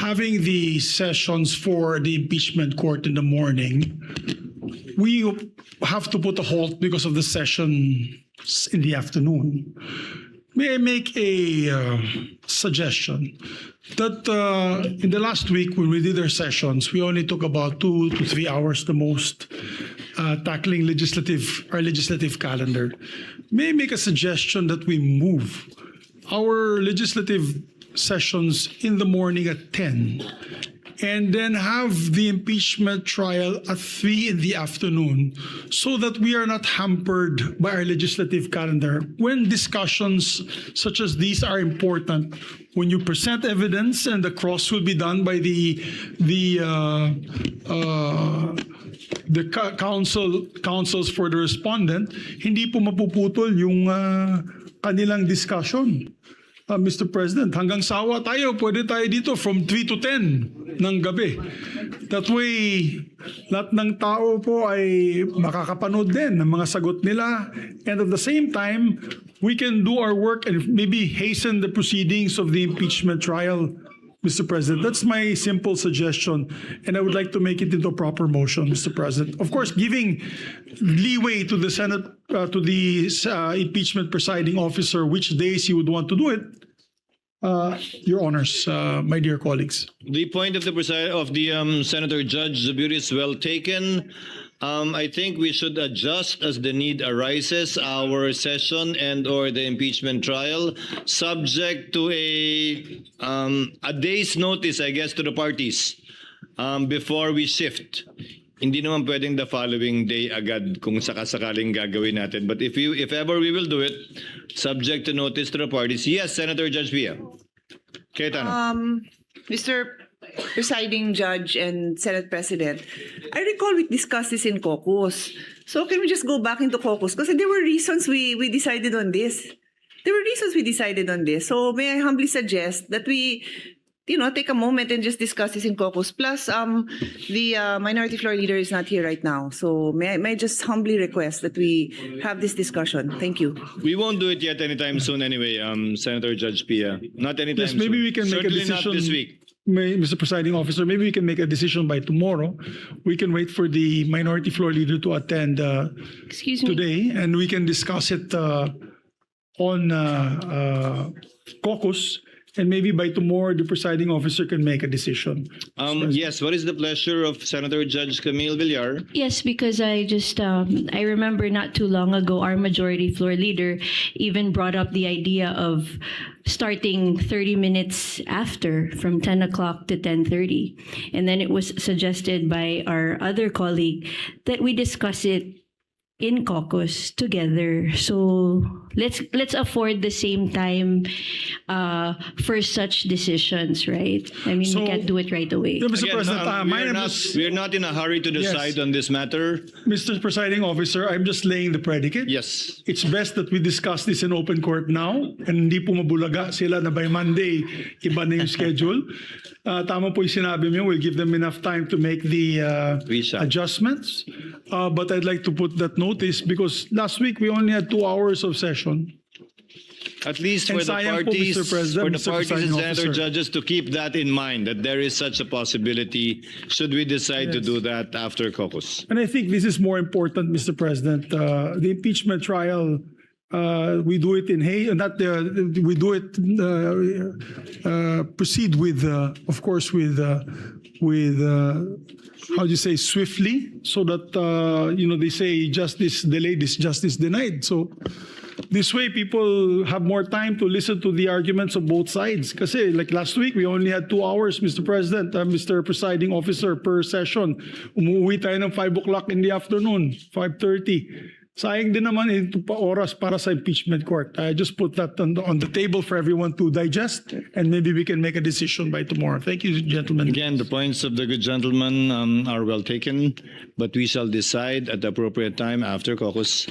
having the sessions for the impeachment court in the morning, we have to put a halt because of the session in the afternoon. May I make a suggestion that in the last week when we did our sessions, we only took about 2 to 3 hours the most tackling our legislative calendar. May I make a suggestion that we move our legislative sessions in the morning at 10 and then have the impeachment trial at 3 in the afternoon so that we are not hampered by our legislative calendar. When discussions such as these are important, when you present evidence and the cross will be done by the counsels for the respondent, hindi po mapuputol yung kanilang discussion. Mr. President, hanggang sawa tayo, pwede tayo dito from 3 to 10 ng gabi. That way, lahat ng tao po ay makakapanood din ng mga sagot nila. And at the same time, we can do our work and maybe hasten the proceedings of the impeachment trial, Mr. President. That's my simple suggestion, and I would like to make it into a proper motion, Mr. President. Of course, giving leeway to the Senate, to the impeachment presiding officer, which days he would want to do it. Your honors, my dear colleagues. The point of the Senator-judge Zubiri is well taken. I think we should adjust as the need arises our session and or the impeachment trial, subject to a day's notice, I guess, to the parties before we shift. Hindi naman pwedeng the following day agad kung sakasakaling gagawin natin. But if ever we will do it, subject to notice to the parties. Yes, Senator-judge Pia Cayetano. Mr. Presiding Judge and Senate President, I recall we discussed this in caucus. So can we just go back into caucus? Because there were reasons we decided on this. So may I humbly suggest that we, take a moment and just discuss this in caucus. Plus, the minority floor leader is not here right now. So may I just humbly request that we have this discussion. Thank you. We won't do it yet anytime soon anyway, Senator-judge Pia. Not anytime Yes, maybe soon. we can make a Certainly decision. not this week. Mr. Presiding Officer, maybe we can make a decision by tomorrow. We can wait for the minority floor leader to attend Excuse me. today, and we can discuss it on caucus, and maybe by tomorrow the presiding officer can make a decision. Yes, what is the pleasure of Senator-judge Camille Villar? Yes, because I remember not too long ago, our majority floor leader even brought up the idea of starting 30 minutes after, from 10 o'clock to 10:30. And then it was suggested by our other colleague that we discuss it in caucus together. So let's afford the same time for such decisions, right? I mean, So, we can't do it right away. Mr. President, we're not in a hurry to decide on this matter. Mr. Presiding Officer, I'm just laying the predicate. Yes. It's best that we discuss this in open court now, and hindi po mabulaga sila na by Monday, iba na yung schedule. Tama po yung sinabi mo, we'll give them enough time to make the adjustments. But I'd like to put that notice because last week we only had 2 hours of session. At least And for the sayang po, parties, Mr. President, for the Mr. parties and Presiding Officer. Senator-judges to keep that in mind, that there is such a possibility should we decide to Yes. do that after caucus. And I think this is more important, Mr. President. The impeachment trial, we do it in proceed with, of course, with how do you say, swiftly, so that they say justice delayed is justice denied. So this way, people have more time to listen to the arguments of both sides. Kasi like last week, we only had 2 hours, Mr. President, Mr. Presiding Officer, per session. Umuwi tayo ng 5 o'clock in the afternoon, 5:30. Sayang din naman ito pa oras para sa impeachment court. I just put that on the table for everyone to digest, and maybe we can make a decision by tomorrow. Thank you, gentlemen. Again, the points of the good gentleman are well taken, but we shall decide at the appropriate time after caucus.